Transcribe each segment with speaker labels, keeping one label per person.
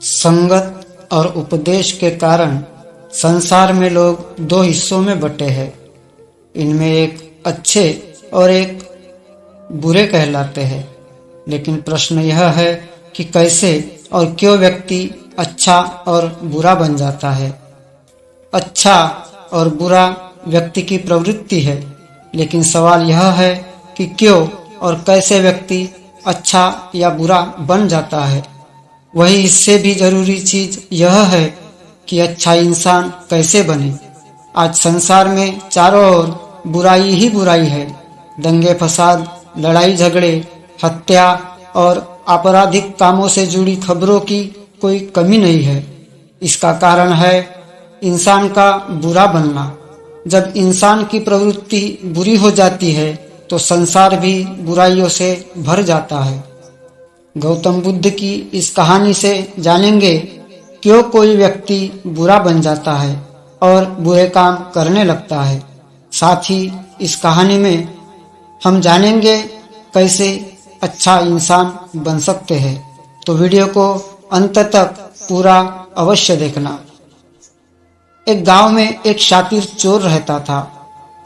Speaker 1: संगत और उपदेश के कारण संसार में लोग दो हिस्सों में बटे हैं। इनमें एक अच्छे और एक बुरे कहलाते हैं। लेकिन प्रश्न यह है कि कैसे और क्यों व्यक्ति अच्छा और बुरा बन जाता है। अच्छा और बुरा व्यक्ति की प्रवृत्ति है, लेकिन सवाल यह है कि क्यों और कैसे व्यक्ति अच्छा या बुरा बन जाता है। वही इससे भी जरूरी चीज यह है कि अच्छा इंसान कैसे बने। आज संसार में चारों ओर बुराई ही बुराई है। दंगे फसाद, लड़ाई झगड़े, हत्या और आपराधिक कामों से जुड़ी खबरों की कोई कमी नहीं है। इसका कारण है इंसान का बुरा बनना। जब इंसान की प्रवृत्ति बुरी हो जाती है तो संसार भी बुराइयों से भर जाता है। गौतम बुद्ध की इस कहानी से जानेंगे क्यों कोई व्यक्ति बुरा बन जाता है और बुरे काम करने लगता है। साथ ही इस कहानी में हम जानेंगे कैसे अच्छा इंसान बन सकते हैं। तो वीडियो को अंत तक पूरा अवश्य देखना। एक गांव में एक शातिर चोर रहता था।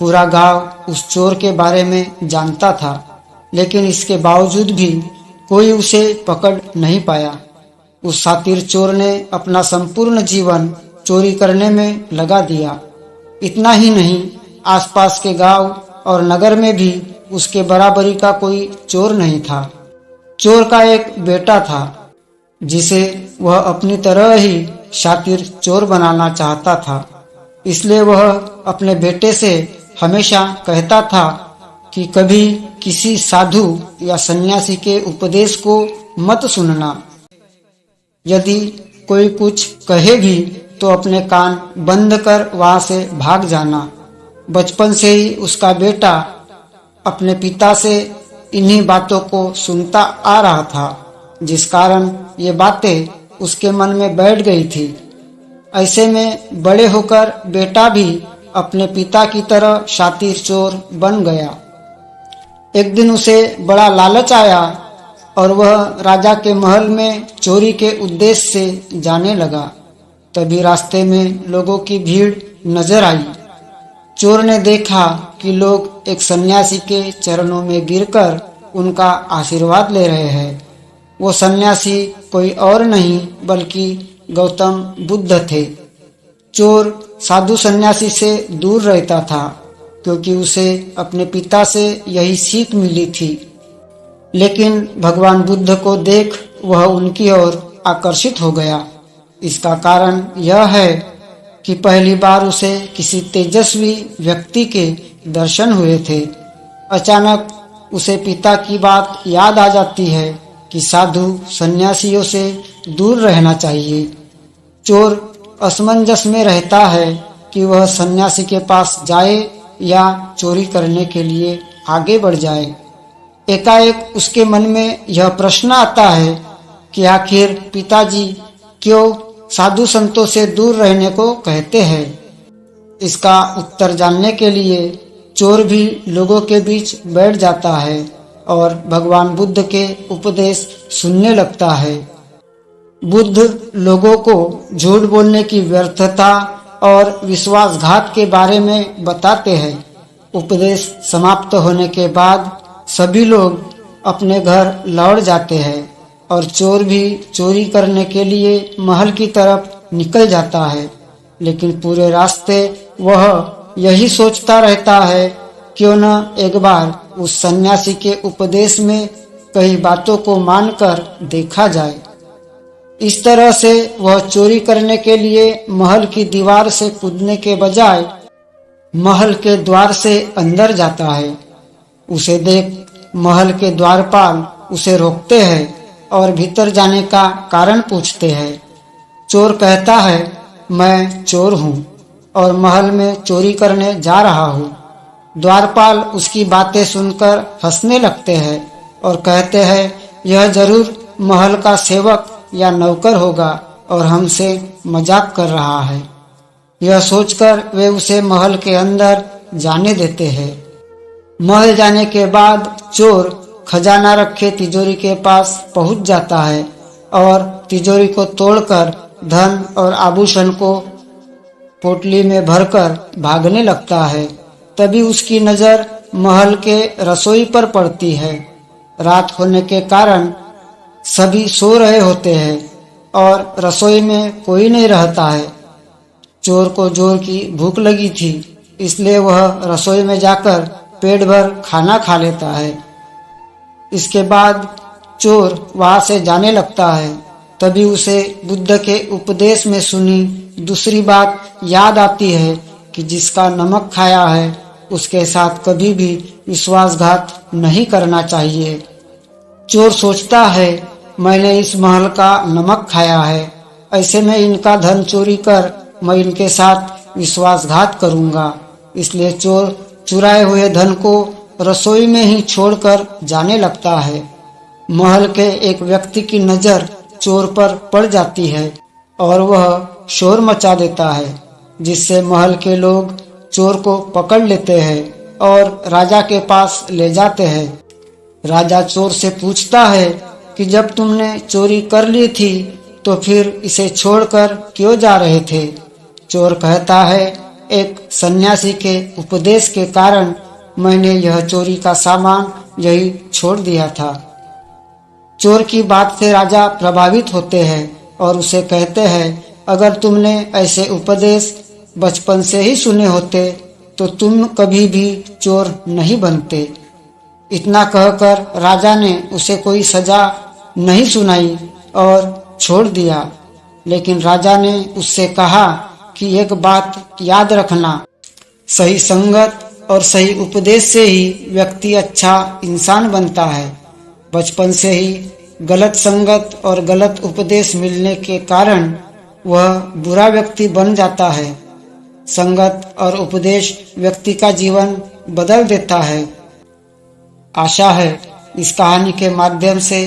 Speaker 1: पूरा गांव उस चोर के बारे में जानता था, लेकिन इसके बावजूद भी कोई उसे पकड़ नहीं पाया। उस शातिर चोर ने अपना संपूर्ण जीवन चोरी करने में लगा दिया। इतना ही नहीं, आसपास के गांव और नगर में भी उसके बराबरी का कोई चोर नहीं था। चोर का एक बेटा था जिसे वह अपनी तरह ही शातिर चोर बनाना चाहता था। इसलिए वह अपने बेटे से हमेशा कहता था कि कभी किसी साधु या सन्यासी के उपदेश को मत सुनना। यदि कोई कुछ कहे भी तो अपने कान बंद कर वहां से भाग जाना। बचपन से ही उसका बेटा अपने पिता से इन्हीं बातों को सुनता आ रहा था, जिस कारण ये बातें उसके मन में बैठ गई थी। ऐसे में बड़े होकर बेटा भी अपने पिता की तरह शातिर चोर बन गया। एक दिन उसे बड़ा लालच आया और वह राजा के महल में चोरी के उद्देश्य से जाने लगा। तभी रास्ते में लोगों की भीड़ नजर आई। चोर ने देखा कि लोग एक सन्यासी के चरणों में गिरकर उनका आशीर्वाद ले रहे हैं। वो सन्यासी कोई और नहीं बल्कि गौतम बुद्ध थे। चोर साधु सन्यासी से दूर रहता था क्योंकि उसे अपने पिता से यही सीख मिली थी। लेकिन भगवान बुद्ध को देख वह उनकी ओर आकर्षित हो गया। इसका कारण यह है कि पहली बार उसे किसी तेजस्वी व्यक्ति के दर्शन हुए थे। अचानक उसे पिता की बात याद आ जाती है कि साधु सन्यासियों से दूर रहना चाहिए। चोर असमंजस में रहता है कि वह सन्यासी के पास जाए या चोरी करने के लिए आगे बढ़ जाए। एकाएक उसके मन में यह प्रश्न आता है कि आखिर पिताजी क्यों साधु संतों से दूर रहने को कहते हैं। इसका उत्तर जानने के लिए चोर भी लोगों के बीच बैठ जाता है और भगवान बुद्ध के उपदेश सुनने लगता है। बुद्ध लोगों को झूठ बोलने की व्यर्थता और विश्वासघात के बारे में बताते हैं। उपदेश समाप्त होने के बाद सभी लोग अपने घर लौट जाते हैं और चोर भी चोरी करने के लिए महल की तरफ निकल जाता है। लेकिन पूरे रास्ते वह यही सोचता रहता है, क्यों न एक बार उस सन्यासी के उपदेश में कई बातों को मानकर देखा जाए। इस तरह से वह चोरी करने के लिए महल की दीवार से कूदने के बजाय महल के द्वार से अंदर जाता है। उसे देख महल के द्वारपाल उसे रोकते हैं और भीतर जाने का कारण पूछते हैं। चोर कहता है, मैं चोर हूँ और महल में चोरी करने जा रहा हूँ। द्वारपाल उसकी बातें सुनकर हंसने लगते हैं और कहते हैं, यह जरूर महल का सेवक या नौकर होगा और हमसे मजाक कर रहा है। यह सोचकर वे उसे महल के अंदर जाने देते हैं। महल जाने के बाद चोर खजाना रखे तिजोरी के पास पहुंच जाता है और तिजोरी को तोड़कर धन और आभूषण को पोटली में भरकर भागने लगता है। तभी उसकी नजर महल के रसोई पर पड़ती है। रात होने के कारण सभी सो रहे होते हैं और रसोई में कोई नहीं रहता है। चोर को जोर की भूख लगी थी, इसलिए वह रसोई में जाकर पेट भर खाना खा लेता है। इसके बाद चोर वहां से जाने लगता है। तभी उसे बुद्ध के उपदेश में सुनी दूसरी बात याद आती है कि जिसका नमक खाया है उसके साथ कभी भी विश्वासघात नहीं करना चाहिए। चोर सोचता है, मैंने इस महल का नमक खाया है, ऐसे में इनका धन चोरी कर मैं इनके साथ विश्वासघात करूंगा। इसलिए चोर चुराए हुए धन को रसोई में ही छोड़कर जाने लगता है। महल के एक व्यक्ति की नजर चोर पर पड़ जाती है और वह शोर मचा देता है, जिससे महल के लोग चोर को पकड़ लेते हैं और राजा के पास ले जाते हैं। राजा चोर से पूछता है कि जब तुमने चोरी कर ली थी तो फिर इसे छोड़कर क्यों जा रहे थे? चोर कहता है, एक सन्यासी के उपदेश के कारण मैंने यह चोरी का सामान यही छोड़ दिया था। चोर की बात से राजा प्रभावित होते हैं और उसे कहते हैं, अगर तुमने ऐसे उपदेश बचपन से ही सुने होते तो तुम कभी भी चोर नहीं बनते। इतना कहकर राजा ने उसे कोई सजा नहीं सुनाई और छोड़ दिया। लेकिन राजा ने उससे कहा कि एक बात याद रखना, सही संगत और सही उपदेश से ही व्यक्ति अच्छा इंसान बनता है। बचपन से ही गलत संगत और गलत उपदेश मिलने के कारण वह बुरा व्यक्ति बन जाता है। संगत और उपदेश व्यक्ति का जीवन बदल देता है। आशा है इस कहानी के माध्यम से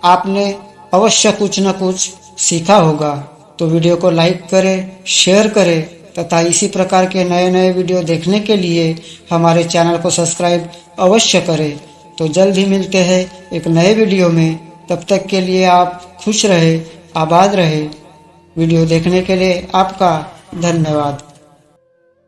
Speaker 1: आपने अवश्य कुछ न कुछ सीखा होगा। तो वीडियो को लाइक करें, शेयर करें तथा इसी प्रकार के नए नए वीडियो देखने के लिए हमारे चैनल को सब्सक्राइब अवश्य करें। तो जल्द ही मिलते हैं एक नए वीडियो में। तब तक के लिए आप खुश रहे, आबाद रहे। वीडियो देखने के लिए आपका धन्यवाद।